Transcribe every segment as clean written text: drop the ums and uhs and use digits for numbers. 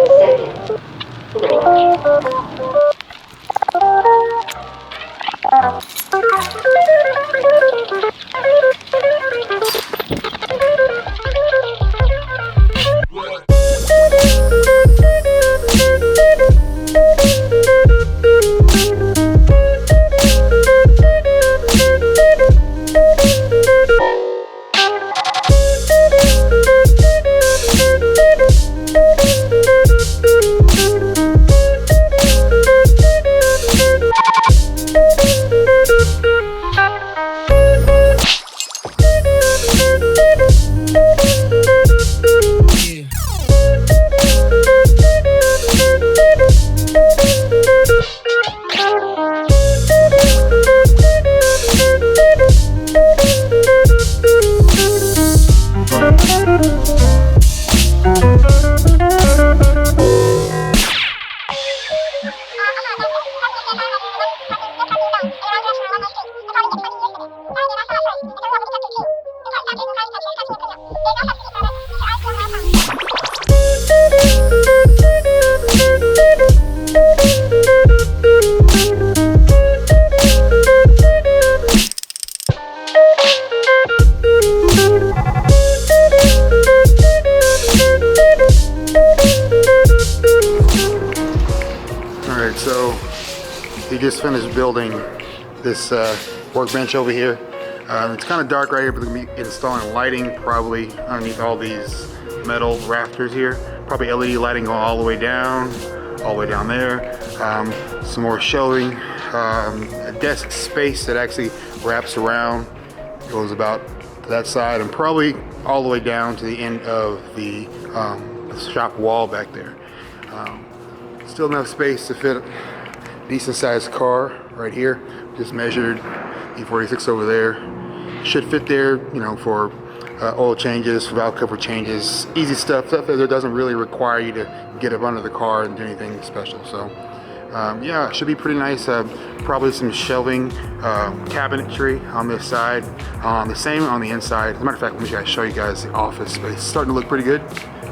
Second. 3. Alright, so he just finished building this workbench over here. It's kind of dark right here, but we're going to be installing lighting probably underneath all these metal rafters here. Probably LED lighting going all the way down there. Some more shelving, a desk space that actually wraps around, goes about to that side, and probably all the way down to the end of the shop wall back there. Still enough space to fit a decent sized car right here. Just measured E36 over there. Should fit there, you know, for oil changes, valve cover changes, easy stuff that doesn't really require you to get up under the car and do anything special. So yeah, it should be pretty nice. Probably some shelving, cabinetry on this side, the same on the inside. As a matter of fact, let me show you guys the office space. It's starting to look pretty good.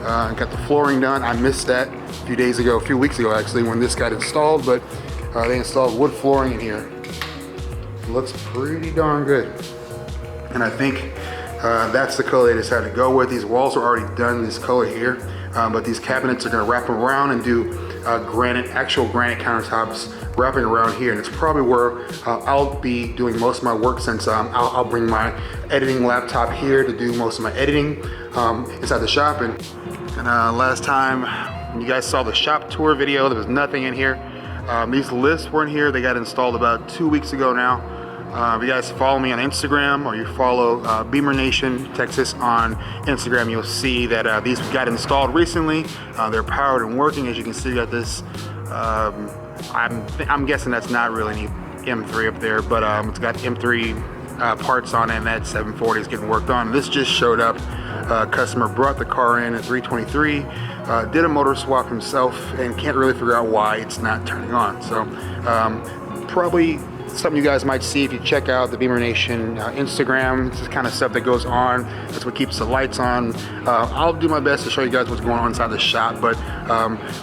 Got the flooring done. I missed that a few weeks ago actually, when this got installed, but they installed wood flooring in here. It looks pretty darn good. And I think that's the color they decided to go with. These walls are already done this color here, but these cabinets are going to wrap around and do actual granite countertops wrapping around here, and it's probably where I'll be doing most of my work, since I'll bring my editing laptop here to do most of my editing inside the shop. And last time when you guys saw the shop tour video, there was nothing in here. These lifts weren't here. They got installed about 2 weeks ago now. If you guys follow me on Instagram, or you follow Beamer Nation Texas on Instagram, you'll see that these got installed recently. They're powered and working. As you can see, got this. I'm guessing that's not really any M3 up there, but it's got M3 parts on it, and that 740 is getting worked on. This just showed up. Customer brought the car in at 323, did a motor swap himself, and can't really figure out why it's not turning on. So probably something you guys might see if you check out the Beamer Nation Instagram. This is the kind of stuff that goes on. That's what keeps the lights on. I'll do my best to show you guys what's going on inside the shop, but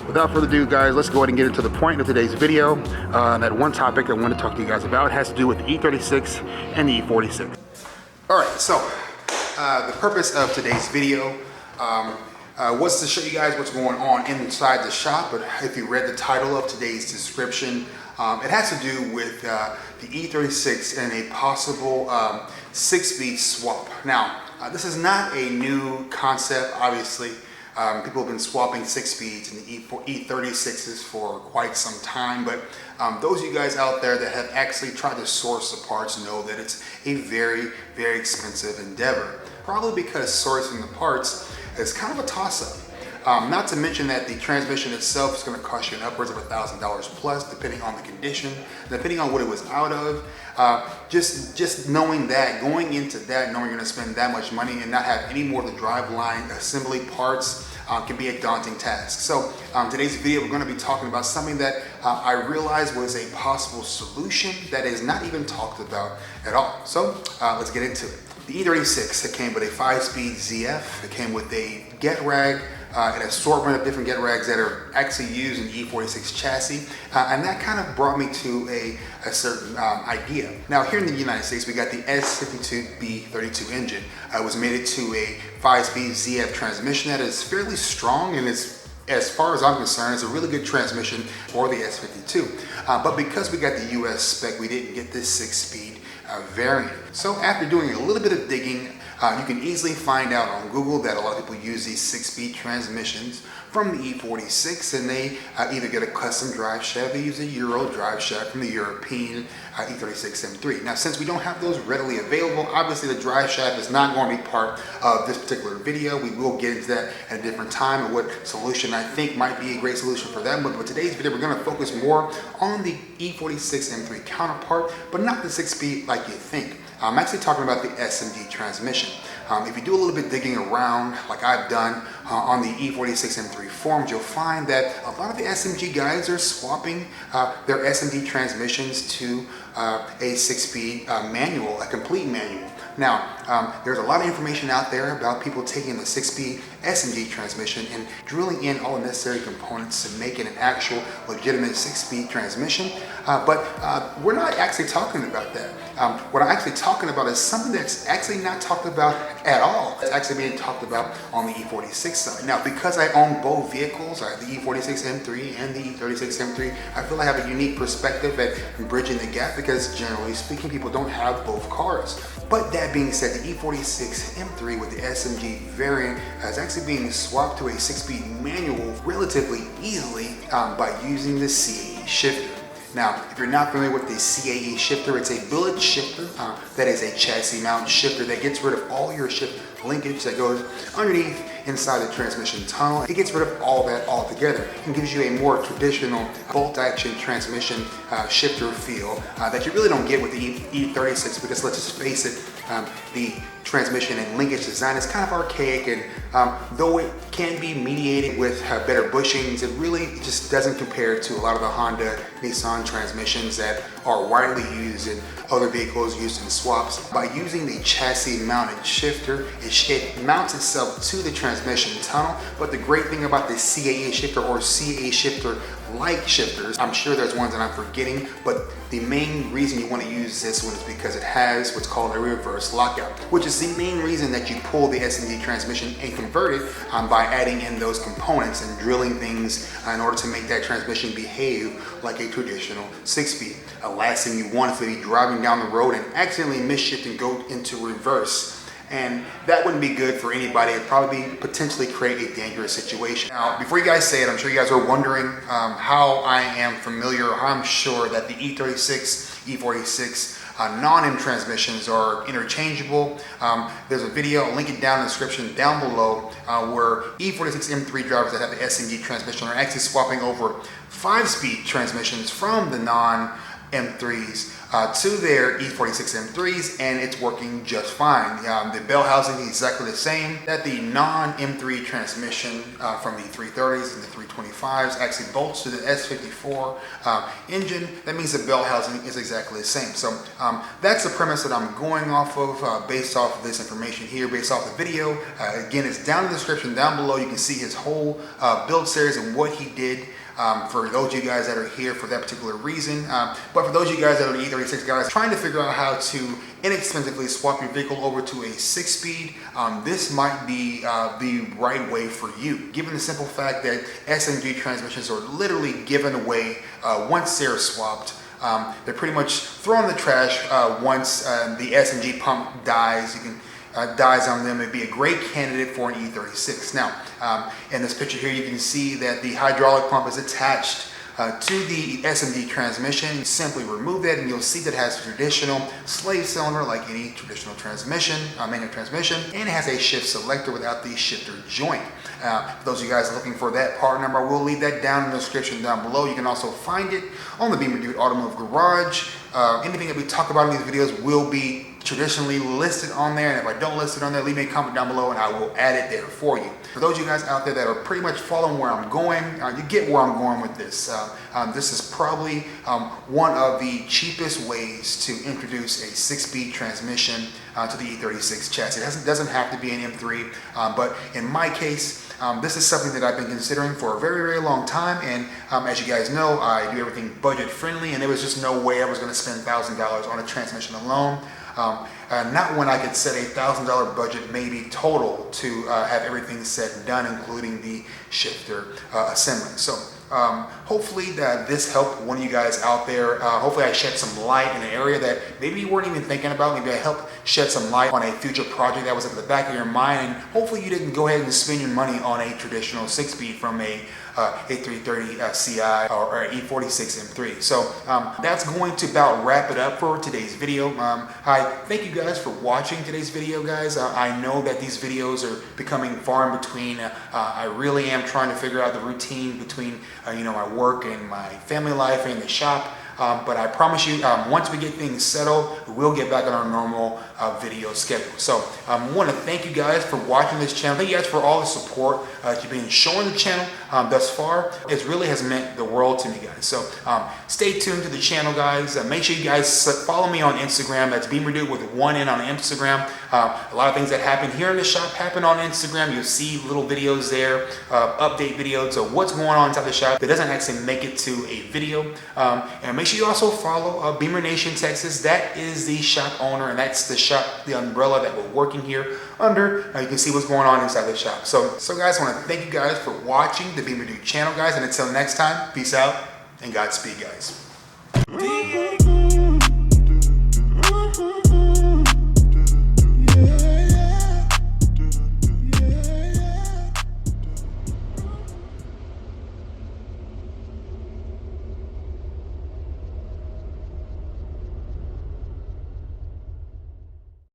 without further ado, guys, let's go ahead and get into the point of today's video. That one topic I want to talk to you guys about has to do with the E36 and the E46. All right, so the purpose of today's video was to show you guys what's going on inside the shop. But if you read the title of today's description, it has to do with the E36 and a possible 6-speed swap. Now, this is not a new concept, obviously. People have been swapping 6 speeds in the E36s for quite some time, but those of you guys out there that have actually tried to source the parts know that it's a very, very expensive endeavor. Probably because sourcing the parts is kind of a toss-up. Not to mention that the transmission itself is going to cost you upwards of $1,000 plus, depending on the condition, depending on what it was out of. Just knowing that, going into that, knowing you're going to spend that much money and not have any more of the driveline assembly parts can be a daunting task. So today's video, we're going to be talking about something that I realized was a possible solution that is not even talked about at all. So let's get into it. The E36, it came with a 5-speed ZF. It came with a get rag an assortment of different get rags that are actually used in the E36 chassis, and that kind of brought me to a certain idea. Now here in the United States, we got the S52B32 engine. It was mated to a 5-speed ZF transmission that is fairly strong, and it's, as far as I'm concerned, it's a really good transmission for the S52. But because we got the US spec, we didn't get this 6-speed variant. So after doing a little bit of digging, you can easily find out on Google that a lot of people use these 6-speed transmissions from the E46, and they either get a custom drive shaft, they use a Euro drive shaft from the European E36 M3. Now, since we don't have those readily available, obviously the drive shaft is not going to be part of this particular video. We will get into that at a different time and what solution I think might be a great solution for them. But with today's video, we're going to focus more on the E46 M3 counterpart, but not the 6-speed like you think. I'm actually talking about the SMG transmission. If you do a little bit digging around, like I've done on the E46 M3 forums, you'll find that a lot of the SMG guys are swapping their SMG transmissions to a 6-speed manual, a complete manual. Now, there's a lot of information out there about people taking the 6-speed SMG transmission and drilling in all the necessary components to make it an actual legitimate 6-speed transmission, but we're not actually talking about that. What I'm actually talking about is something that's actually not talked about at all. It's actually being talked about on the E46 side. Now, because I own both vehicles, I have the E46 M3 and the E36 M3, I feel I have a unique perspective at bridging the gap because generally speaking, people don't have both cars. But that being said, the E46 M3 with the SMG variant is actually being swapped to a 6-speed manual relatively easily by using the CAE shifter. Now, if you're not familiar with the CAE shifter, it's a billet shifter that is a chassis mount shifter that gets rid of all your shift linkage that goes underneath inside the transmission tunnel. It gets rid of all that altogether and gives you a more traditional bolt action transmission shifter feel that you really don't get with the E36, because let's just face it, the transmission and linkage design is kind of archaic, and though it can be mediated with better bushings, it really just doesn't compare to a lot of the Honda, Nissan transmissions that are widely used in other vehicles used in swaps. By using the chassis mounted shifter, it mounts itself to the transmission tunnel. But the great thing about the CAE shifter or CAE shifter like shifters, I'm sure there's ones that I'm forgetting, but the main reason you want to use this one is because it has what's called a reverse lockout, which is the main reason that you pull the SMG transmission and convert it by adding in those components and drilling things in order to make that transmission behave like a traditional 6-speed. Last thing you want is to be driving down the road and accidentally misshift and go into reverse. And that wouldn't be good for anybody. It'd probably potentially create a dangerous situation. Now, before you guys say it, I'm sure you guys are wondering how I am familiar, or how I'm sure that the E36, E46 non-M transmissions are interchangeable. There's a video, I'll link it down in the description down below, where E46 M3 drivers that have the SMG transmission are actually swapping over 5-speed transmissions from the non-M3s to their E46 M3s, and it's working just fine. The bell housing is exactly the same. That the non-M3 transmission from the 330s and the 325s actually bolts to the S54 engine. That means the bell housing is exactly the same. So that's the premise that I'm going off of based off of this information here, based off the video. Again, it's down in the description down below. You can see his whole build series and what he did. For those of you guys that are here for that particular reason, but for those of you guys that are the E36 guys trying to figure out how to inexpensively swap your vehicle over to a 6-speed, this might be the right way for you, given the simple fact that SMG transmissions are literally given away once they're swapped. They're pretty much thrown in the trash once the SMG pump dies. You can dies on them. It'd be a great candidate for an E36. Now, in this picture here, you can see that the hydraulic pump is attached to the SMG transmission. You simply remove that and you'll see that it has a traditional slave cylinder like any traditional transmission, manual transmission, and it has a shift selector without the shifter joint. For those of you guys looking for that part number, I will leave that down in the description down below. You can also find it on the Beamer Dude Automotive Garage. Anything that we talk about in these videos will be traditionally listed on there, and if I don't list it on there, leave me a comment down below and I will add it there for you. For those of you guys out there that are pretty much following where I'm going, you get where I'm going with this. This is probably one of the cheapest ways to introduce a 6-speed transmission to the E36 chassis. It doesn't have to be an M3, but in my case, this is something that I've been considering for a very, very long time, and as you guys know, I do everything budget friendly, and there was just no way I was going to spend $1,000 on a transmission alone. Not when I could set a $1,000 budget maybe total to have everything said and done, including the shifter assembly. So hopefully this helped one of you guys out there. Hopefully I shed some light in an area that maybe you weren't even thinking about. Maybe I helped shed some light on a future project that was at the back of your mind, and hopefully you didn't go ahead and spend your money on a traditional 6-speed from a A330 CI or E36 M3. So that's going to about wrap it up for today's video. I thank you guys for watching today's video, guys. I know that these videos are becoming far in between. I really am trying to figure out the routine between my work and my family life and the shop. But I promise you, once we get things settled, we'll get back on our normal video schedule. So I want to thank you guys for watching this channel. Thank you guys for all the support you've been showing the channel thus far. It really has meant the world to me, guys. So stay tuned to the channel, guys. Make sure you guys follow me on Instagram. That's BeamerDude with 1 N on Instagram. A lot of things that happen here in the shop happen on Instagram. You'll see little videos there, update videos of what's going on inside the shop that doesn't actually make it to a video. And make sure you also follow Beamer Nation Texas. That is the shop owner, and that's the shop, the umbrella that we're working here under. You can see what's going on inside the shop. So guys, I want to thank you guys for watching the BeamerDude channel, guys. And until next time, peace out and Godspeed, guys.